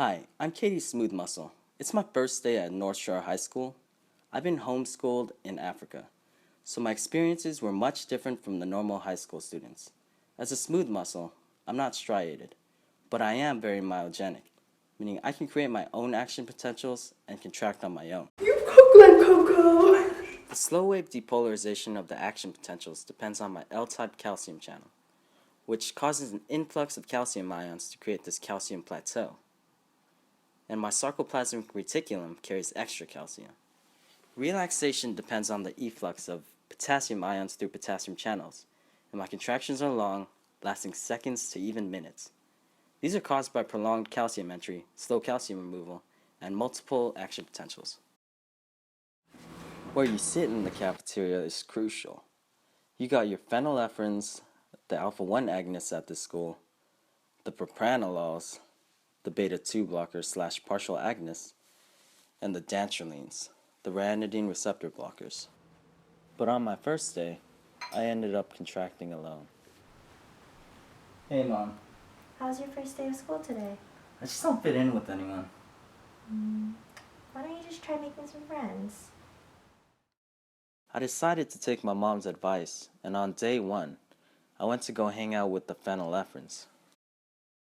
Hi, I'm Katie Smooth Muscle. It's my first day at North Shore High School. I've been homeschooled in Africa, so my experiences were much different from the normal high school students. As a smooth muscle, I'm not striated, but I am very myogenic, meaning I can create my own action potentials and contract on my own. Coco. The slow wave depolarization of the action potentials depends on my L-type calcium channel, which causes an influx of calcium ions to create this calcium plateau. And my sarcoplasmic reticulum carries extra calcium. Relaxation depends on the efflux of potassium ions through potassium channels, and my contractions are long, lasting seconds to even minutes. These are caused by prolonged calcium entry, slow calcium removal, and multiple action potentials. Where you sit in the cafeteria is crucial. You got your phenylephrins, the alpha-1 agonists at this school, the propranolols, the beta-2 blockers / partial agonists, and the dantrolines, the ranitidine receptor blockers. But on my first day, I ended up contracting alone. Hey, Mom. How's your first day of school today? I just don't fit in with anyone. Why don't you just try making some friends? I decided to take my mom's advice, and on day 1, I went to go hang out with the phenylephrins.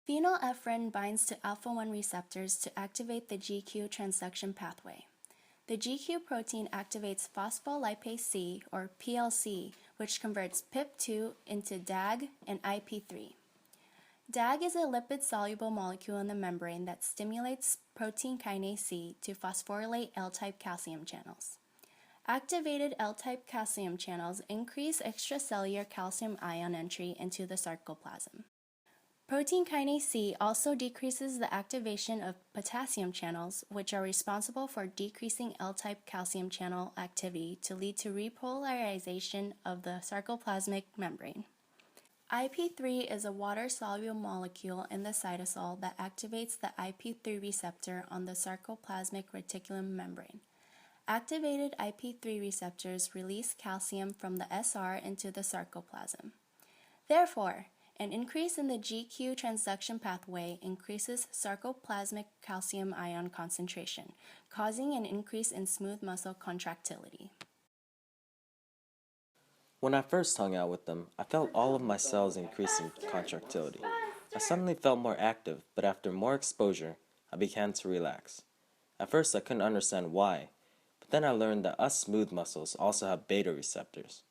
Phenylephrine binds to alpha-1 receptors to activate the GQ transduction pathway. The GQ protein activates phospholipase C, or PLC, which converts PIP2 into DAG and IP3. DAG is a lipid-soluble molecule in the membrane that stimulates protein kinase C to phosphorylate L-type calcium channels. Activated L-type calcium channels increase extracellular calcium ion entry into the sarcoplasm. Protein kinase C also decreases the activation of potassium channels, which are responsible for decreasing L-type calcium channel activity to lead to repolarization of the sarcoplasmic membrane. IP3 is a water-soluble molecule in the cytosol that activates the IP3 receptor on the sarcoplasmic reticulum membrane. Activated IP3 receptors release calcium from the SR into the sarcoplasm. Therefore, an increase in the GQ transduction pathway increases sarcoplasmic calcium ion concentration, causing an increase in smooth muscle contractility. When I first hung out with them, I felt all of my cells increase in contractility. I suddenly felt more active, but after more exposure, I began to relax. At first, I couldn't understand why, but then I learned that us smooth muscles also have beta receptors.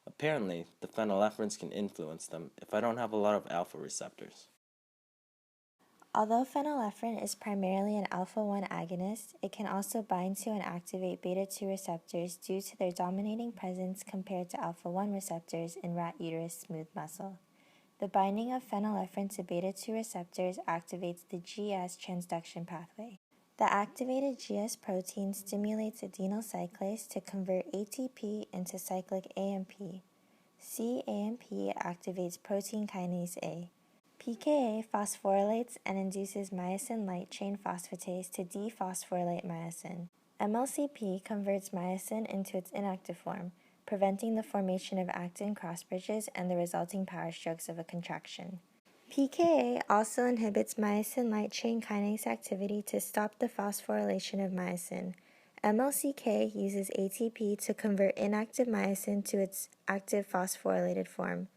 Apparently, the phenylephrins can influence them if I don't have a lot of alpha receptors. Although phenylephrine is primarily an alpha-1 agonist, it can also bind to and activate beta-2 receptors due to their dominating presence compared to alpha-1 receptors in rat uterus smooth muscle. The binding of phenylephrine to beta-2 receptors activates the GS transduction pathway. The activated GS protein stimulates adenyl cyclase to convert ATP into cyclic AMP. cAMP activates protein kinase A. pKa phosphorylates and induces myosin light chain phosphatase to dephosphorylate myosin. MLCP converts myosin into its inactive form, preventing the formation of actin cross-bridges and the resulting power strokes of a contraction. pKa also inhibits myosin light chain kinase activity to stop the phosphorylation of myosin. MLCK uses ATP to convert inactive myosin to its active phosphorylated form.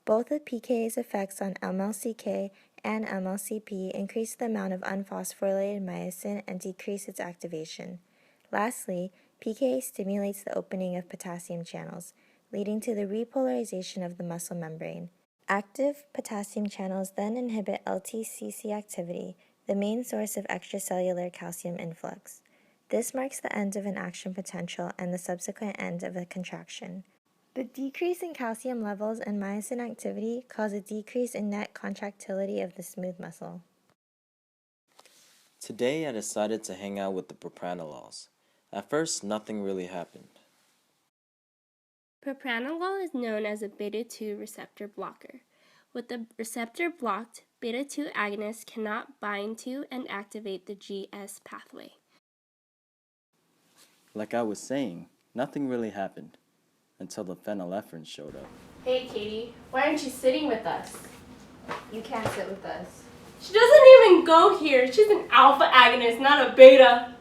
Both of pKa's effects on MLCK and MLCP increase the amount of unphosphorylated myosin and decrease its activation. Lastly, pKa stimulates the opening of potassium channels, leading to the repolarization of the muscle membrane. Active potassium channels then inhibit LTCC activity, the main source of extracellular calcium influx. This marks the end of an action potential and the subsequent end of a contraction. The decrease in calcium levels and myosin activity cause a decrease in net contractility of the smooth muscle. Today, I decided to hang out with the propranolols. At first, nothing really happened. Propranolol is known as a beta-2 receptor blocker. With the receptor blocked, beta-2 agonists cannot bind to and activate the GS pathway. Like I was saying, nothing really happened until the phenylephrine showed up. Hey Katie, why aren't you sitting with us? You can't sit with us. She doesn't even go here. She's an alpha agonist, not a beta.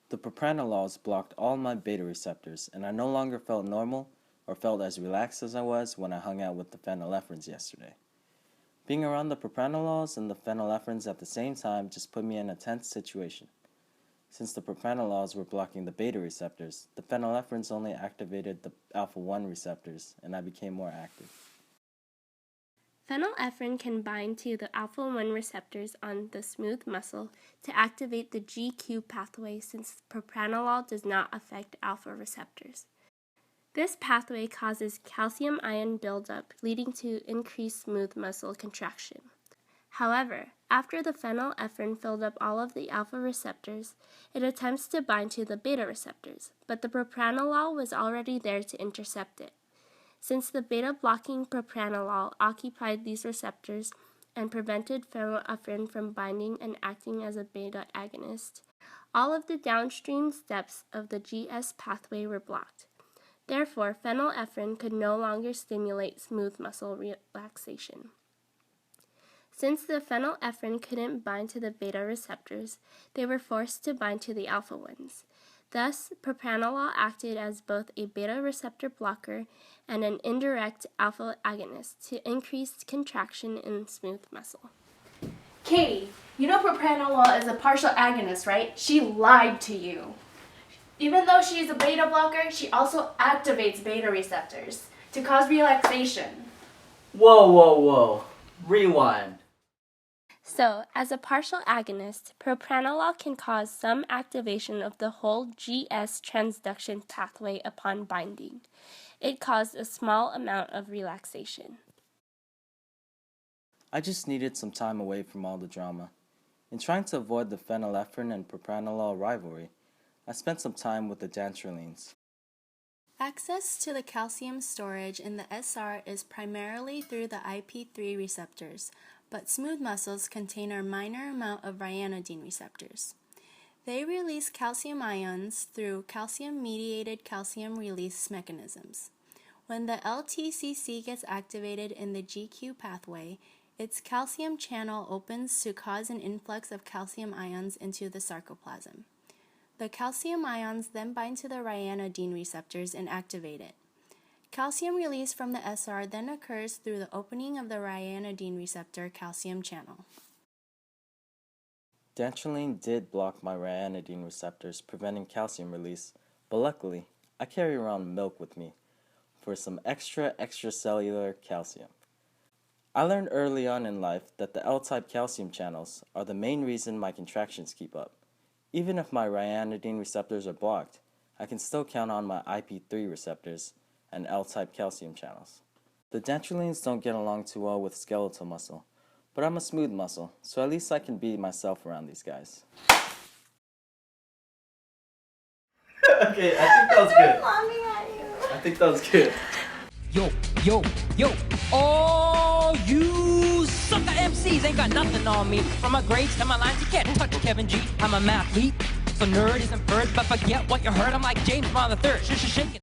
The propranolols blocked all my beta receptors, and I no longer felt normal or felt as relaxed as I was when I hung out with the phenylephrines yesterday. Being around the propranolols and the phenylephrines at the same time just put me in a tense situation. Since the propranolols were blocking the beta receptors, the phenylephrines only activated the alpha-1 receptors, and I became more active. Phenylephrine can bind to the alpha-1 receptors on the smooth muscle to activate the GQ pathway since propranolol does not affect alpha receptors. This pathway causes calcium ion buildup, leading to increased smooth muscle contraction. However, after the phenylephrine filled up all of the alpha receptors, it attempts to bind to the beta receptors, but the propranolol was already there to intercept it. Since the beta-blocking propranolol occupied these receptors and prevented phenylephrine from binding and acting as a beta agonist, all of the downstream steps of the GS pathway were blocked. Therefore, phenylephrine could no longer stimulate smooth muscle relaxation. Since the phenylephrine couldn't bind to the beta receptors, they were forced to bind to the alpha ones. Thus, propranolol acted as both a beta receptor blocker and an indirect alpha agonist to increase contraction in smooth muscle. Katie, you know propranolol is a partial agonist, right? She lied to you. Even though she's a beta blocker, she also activates beta receptors to cause relaxation. Whoa. Rewind. So, as a partial agonist, propranolol can cause some activation of the whole GS transduction pathway upon binding. It caused a small amount of relaxation. I just needed some time away from all the drama. In trying to avoid the phenylephrine and propranolol rivalry, I spent some time with the dantrolines. Access to the calcium storage in the SR is primarily through the IP3 receptors, but smooth muscles contain a minor amount of ryanodine receptors. They release calcium ions through calcium-mediated calcium release mechanisms. When the LTCC gets activated in the GQ pathway, its calcium channel opens to cause an influx of calcium ions into the sarcoplasm. The calcium ions then bind to the ryanodine receptors and activate it. Calcium release from the SR then occurs through the opening of the ryanodine receptor calcium channel. Dantroline did block my ryanodine receptors, preventing calcium release, but luckily, I carry around milk with me for some extracellular calcium. I learned early on in life that the L-type calcium channels are the main reason my contractions keep up. Even if my ryanodine receptors are blocked, I can still count on my IP3 receptors and L-type calcium channels. The dantrolines don't get along too well with skeletal muscle, but I'm a smooth muscle, so at least I can be myself around these guys. Okay, I think that was good. I think that was good. Yo, all you sucker MCs ain't got nothing on me. From my grades to my lines, you can't touch Kevin G. I'm a mathlete, so nerd isn't bird, but forget what you heard. I'm like James Bond III, shaking.